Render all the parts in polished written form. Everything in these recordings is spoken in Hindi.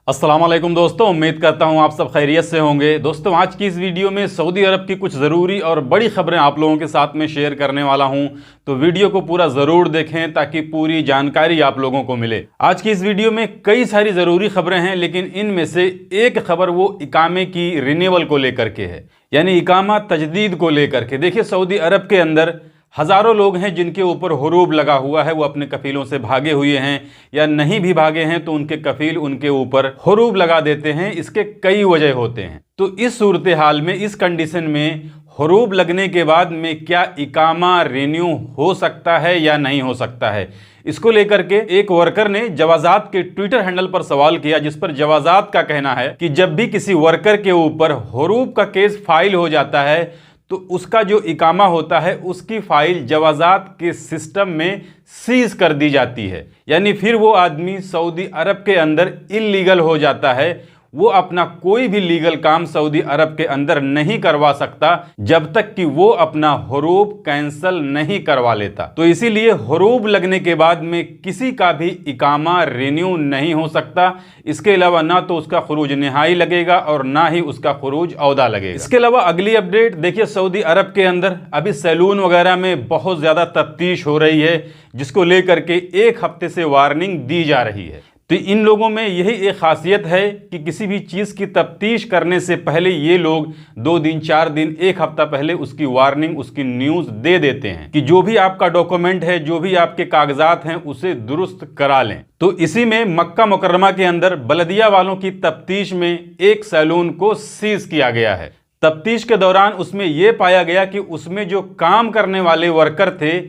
अस्सलाम वालेकुम दोस्तों, उम्मीद करता हूँ आप सब खैरियत से होंगे। दोस्तों, आज की इस वीडियो में सऊदी अरब की कुछ ज़रूरी और बड़ी खबरें आप लोगों के साथ में शेयर करने वाला हूँ, तो वीडियो को पूरा ज़रूर देखें ताकि पूरी जानकारी आप लोगों को मिले। आज की इस वीडियो में कई सारी ज़रूरी खबरें हैं, लेकिन इनमें से एक खबर वो इकामे की रिन्यूअल को लेकर के है, यानी इकामा तजदीद को लेकर के। देखिए, सऊदी अरब के अंदर हज़ारों लोग हैं जिनके ऊपर हुरूब लगा हुआ है, वो अपने कफीलों से भागे हुए हैं या नहीं भी भागे हैं तो उनके कफील उनके ऊपर हुरूब लगा देते हैं। इसके कई वजह होते हैं। तो इस सूरत हाल में, इस कंडीशन में हुरूब लगने के बाद में क्या इकामा रिन्यू हो सकता है या नहीं हो सकता है, इसको लेकर के एक वर्कर ने जवाजात के ट्विटर हैंडल पर सवाल किया, जिस पर जवाजात का कहना है कि जब भी किसी वर्कर के ऊपर हुरूब का केस फाइल हो जाता है तो उसका जो इकामा होता है उसकी फाइल जवाजात के सिस्टम में सीज कर दी जाती है, यानी फिर वो आदमी सऊदी अरब के अंदर इल्लीगल हो जाता है। वो अपना कोई भी लीगल काम सऊदी अरब के अंदर नहीं करवा सकता जब तक कि वो अपना हुरूब कैंसल नहीं करवा लेता। तो इसीलिए हुरूब लगने के बाद में किसी का भी इकामा रिन्यू नहीं हो सकता। इसके अलावा ना तो उसका खुरूज निहाई लगेगा और ना ही उसका खुरूज औदा लगेगा। इसके अलावा अगली अपडेट देखिए, सऊदी अरब के अंदर अभी सैलून वगैरह में बहुत ज़्यादा तफ्तीश हो रही है, जिसको लेकर के एक हफ्ते से वार्निंग दी जा रही है। तो इन लोगों में यही एक खासियत है कि किसी भी चीज़ की तफ्तीश करने से पहले ये लोग 2 दिन, 4 दिन, एक हफ्ता पहले उसकी वार्निंग, उसकी न्यूज़ दे देते हैं कि जो भी आपका डॉक्यूमेंट है, जो भी आपके कागजात हैं, उसे दुरुस्त करा लें। तो इसी में मक्का मुकर्रमा के अंदर बलदिया वालों की तफ्तीश में एक सैलून को सीज किया गया है। तफ्तीश के दौरान उसमें यह पाया गया कि उसमें जो काम करने वाले वर्कर थे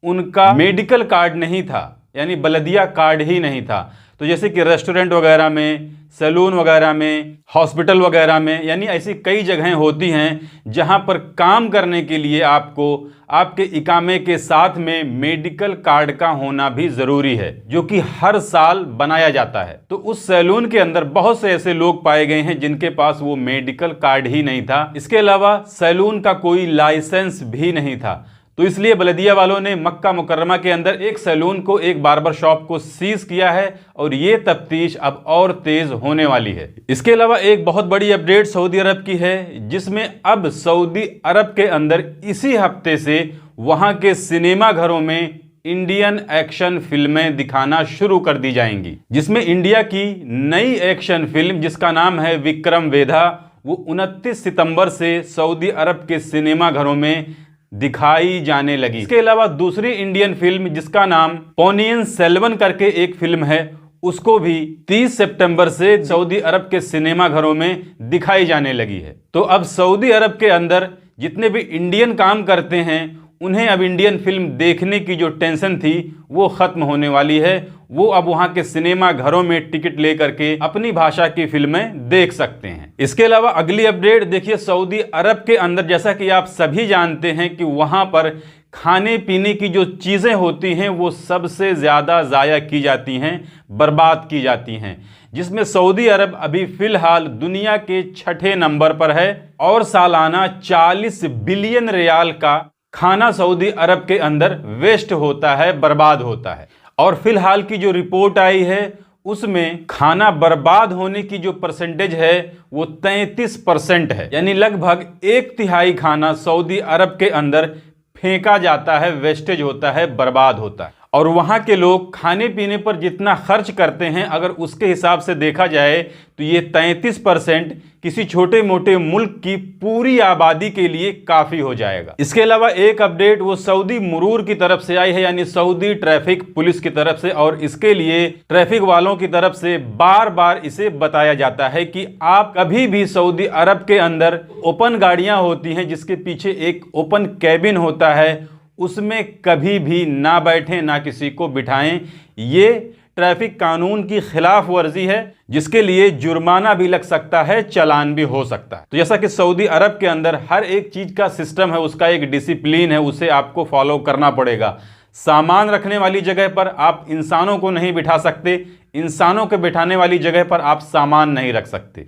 उनका मेडिकल कार्ड नहीं था, यानी बलदिया कार्ड ही नहीं था। तो जैसे कि रेस्टोरेंट वगैरह में, सैलून वगैरह में, हॉस्पिटल वगैरह में, यानी ऐसी कई जगहें होती हैं जहां पर काम करने के लिए आपको आपके इकामे के साथ में मेडिकल कार्ड का होना भी ज़रूरी है, जो कि हर साल बनाया जाता है। तो उस सैलून के अंदर बहुत से ऐसे लोग पाए गए हैं जिनके पास वो मेडिकल कार्ड ही नहीं था। इसके अलावा सैलून का कोई लाइसेंस भी नहीं था। तो इसलिए बलदिया वालों ने मक्का मुकर्रमा के अंदर एक सैलून को, एक बार्बर शॉप को सीज किया है और ये तफ्तीश अब और तेज होने वाली है। इसके अलावा एक बहुत बड़ी अपडेट सऊदी अरब की है, जिसमें अब सऊदी अरब के अंदर इसी हफ्ते से वहां के सिनेमा घरों में इंडियन एक्शन फिल्में दिखाना शुरू कर दी जाएंगी, जिसमें इंडिया की नई एक्शन फिल्म जिसका नाम है विक्रम वेधा, वो 29 सितंबर से सऊदी अरब के सिनेमा घरों में दिखाई जाने लगी। इसके अलावा दूसरी इंडियन फिल्म जिसका नाम पोनियन सेल्वन करके एक फिल्म है, उसको भी 30 सितंबर से सऊदी अरब के सिनेमा घरों में दिखाई जाने लगी है। तो अब सऊदी अरब के अंदर जितने भी इंडियन काम करते हैं उन्हें अब इंडियन फिल्म देखने की जो टेंशन थी वो खत्म होने वाली है। वो अब वहां के सिनेमा घरों में टिकट लेकर के अपनी भाषा की फिल्में देख सकते हैं। इसके अलावा अगली अपडेट देखिए, सऊदी अरब के अंदर जैसा कि आप सभी जानते हैं कि वहां पर खाने पीने की जो चीज़ें होती हैं वो सबसे ज़्यादा ज़ाया की जाती हैं, बर्बाद की जाती हैं, जिसमें सऊदी अरब अभी फ़िलहाल दुनिया के 6ठे नंबर पर है और सालाना 40 बिलियन रियाल का खाना सऊदी अरब के अंदर वेस्ट होता है, बर्बाद होता है। और फिलहाल की जो रिपोर्ट आई है उसमें खाना बर्बाद होने की जो परसेंटेज है वो 33% है, यानी लगभग 1/3 खाना सऊदी अरब के अंदर फेंका जाता है, वेस्टेज होता है, बर्बाद होता है। और वहाँ के लोग खाने पीने पर जितना खर्च करते हैं, अगर उसके हिसाब से देखा जाए तो ये 33% किसी छोटे मोटे मुल्क की पूरी आबादी के लिए काफ़ी हो जाएगा। इसके अलावा एक अपडेट वो सऊदी मुरूर की तरफ से आई है, यानी सऊदी ट्रैफिक पुलिस की तरफ से, और इसके लिए ट्रैफिक वालों की तरफ से बार बार इसे बताया जाता है कि आप कभी भी सऊदी अरब के अंदर ओपन गाड़ियाँ होती हैं जिसके पीछे एक ओपन कैबिन होता है, उसमें कभी भी ना बैठें, ना किसी को बिठाएं। ये ट्रैफिक कानून की खिलाफ वर्जी है, जिसके लिए जुर्माना भी लग सकता है, चालान भी हो सकता है। तो जैसा कि सऊदी अरब के अंदर हर एक चीज़ का सिस्टम है, उसका एक डिसिप्लिन है, उसे आपको फॉलो करना पड़ेगा। सामान रखने वाली जगह पर आप इंसानों को नहीं बिठा सकते, इंसानों के बिठाने वाली जगह पर आप सामान नहीं रख सकते।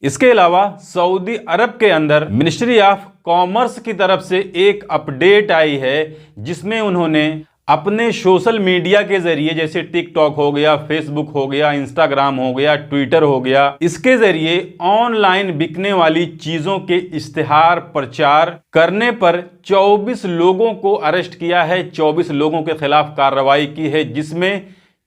इसके अलावा सऊदी अरब के अंदर मिनिस्ट्री ऑफ कॉमर्स की तरफ से एक अपडेट आई है, जिसमें उन्होंने अपने सोशल मीडिया के जरिए, जैसे टिकटॉक हो गया, फेसबुक हो गया, इंस्टाग्राम हो गया, ट्विटर हो गया, इसके जरिए ऑनलाइन बिकने वाली चीजों के इश्तिहार प्रचार करने पर 24 लोगों को अरेस्ट किया है, 24 लोगों के खिलाफ कार्रवाई की है, जिसमें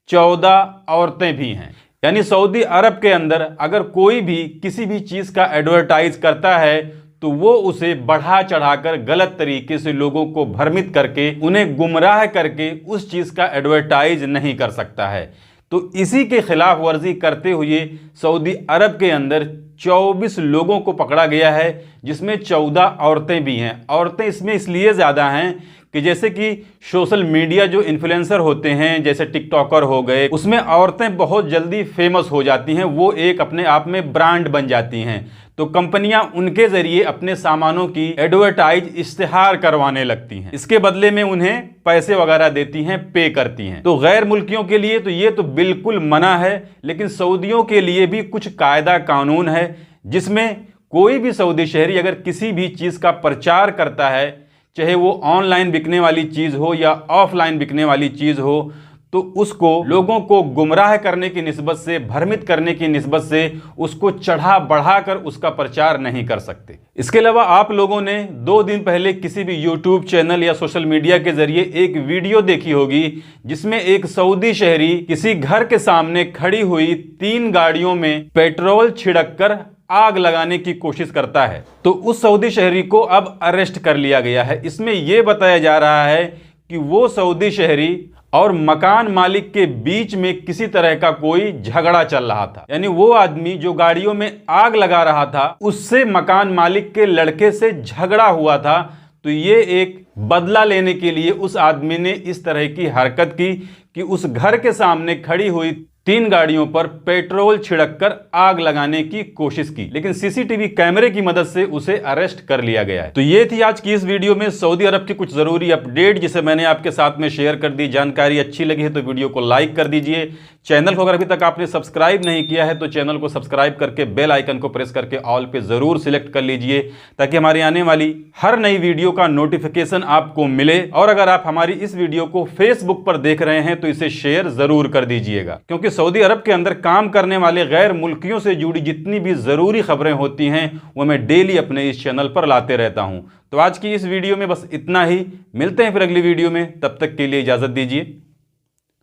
14 औरतें भी हैं। यानी सऊदी अरब के अंदर अगर कोई भी किसी भी चीज का एडवर्टाइज करता है तो वो उसे बढ़ा चढ़ाकर गलत तरीके से लोगों को भ्रमित करके, उन्हें गुमराह करके उस चीज का एडवर्टाइज नहीं कर सकता है। तो इसी के खिलाफ वर्जी करते हुए सऊदी अरब के अंदर 24 लोगों को पकड़ा गया है, जिसमें 14 औरतें भी हैं। औरतें इसमें इसलिए ज़्यादा हैं कि जैसे कि सोशल मीडिया जो इन्फ्लुएंसर होते हैं, जैसे टिकटॉकर हो गए, उसमें औरतें बहुत जल्दी फेमस हो जाती हैं, वो एक अपने आप में ब्रांड बन जाती हैं। तो कंपनियां उनके जरिए अपने सामानों की एडवर्टाइज इश्तिहार करवाने लगती हैं, इसके बदले में उन्हें पैसे वगैरह देती हैं, पे करती हैं। तो गैर मुल्कियों के लिए तो ये तो बिल्कुल मना है, लेकिन सऊदियों के लिए भी कुछ कायदा कानून है, जिसमें कोई भी सऊदी शहरी अगर किसी भी चीज का प्रचार करता है, चाहे वो ऑनलाइन बिकने वाली चीज हो या ऑफलाइन बिकने वाली चीज हो, तो उसको लोगों को गुमराह करने की निस्बत से, भ्रमित करने की निस्बत से उसको चढ़ा बढ़ाकर उसका प्रचार नहीं कर सकते। इसके अलावा आप लोगों ने 2 दिन पहले किसी भी यूट्यूब चैनल या सोशल मीडिया के जरिए एक वीडियो देखी होगी, जिसमें एक सऊदी शहरी किसी घर के सामने खड़ी हुई 3 गाड़ियों में पेट्रोल छिड़क कर आग लगाने की कोशिश करता है। तो उस सऊदी शहरी को अब अरेस्ट कर लिया गया है। इसमें यह बताया जा रहा है कि वो सऊदी शहरी और मकान मालिक के बीच में किसी तरह का कोई झगड़ा चल रहा था। यानी वो आदमी जो गाड़ियों में आग लगा रहा था, उससे मकान मालिक के लड़के से झगड़ा हुआ था। तो ये एक बदला लेने के लिए उस आदमी ने इस तरह की हरकत की कि उस घर के सामने खड़ी हुई 3 गाड़ियों पर पेट्रोल छिड़ककर आग लगाने की कोशिश की, लेकिन सीसीटीवी कैमरे की मदद से उसे अरेस्ट कर लिया गया है। तो ये थी आज की इस वीडियो में सऊदी अरब की कुछ जरूरी अपडेट, जिसे मैंने आपके साथ में शेयर कर दी। जानकारी अच्छी लगी है तो वीडियो को लाइक कर दीजिए। चैनल को अगर अभी तक आपने सब्सक्राइब नहीं किया है तो चैनल को सब्सक्राइब करके बेल आइकन को प्रेस करके ऑल पे जरूर सिलेक्ट कर लीजिए, ताकि हमारी आने वाली हर नई वीडियो का नोटिफिकेशन आपको मिले। और अगर आप हमारी इस वीडियो को फेसबुक पर देख रहे हैं तो इसे शेयर जरूर कर दीजिएगा, क्योंकि सऊदी अरब के अंदर काम करने वाले गैर मुल्कियों से जुड़ी जितनी भी जरूरी खबरें होती हैं वो मैं डेली अपने इस चैनल पर लाते रहता हूं। तो आज की इस वीडियो में बस इतना ही। मिलते हैं फिर अगली वीडियो में, तब तक के लिए इजाजत दीजिए।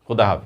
खुदा हाफिज।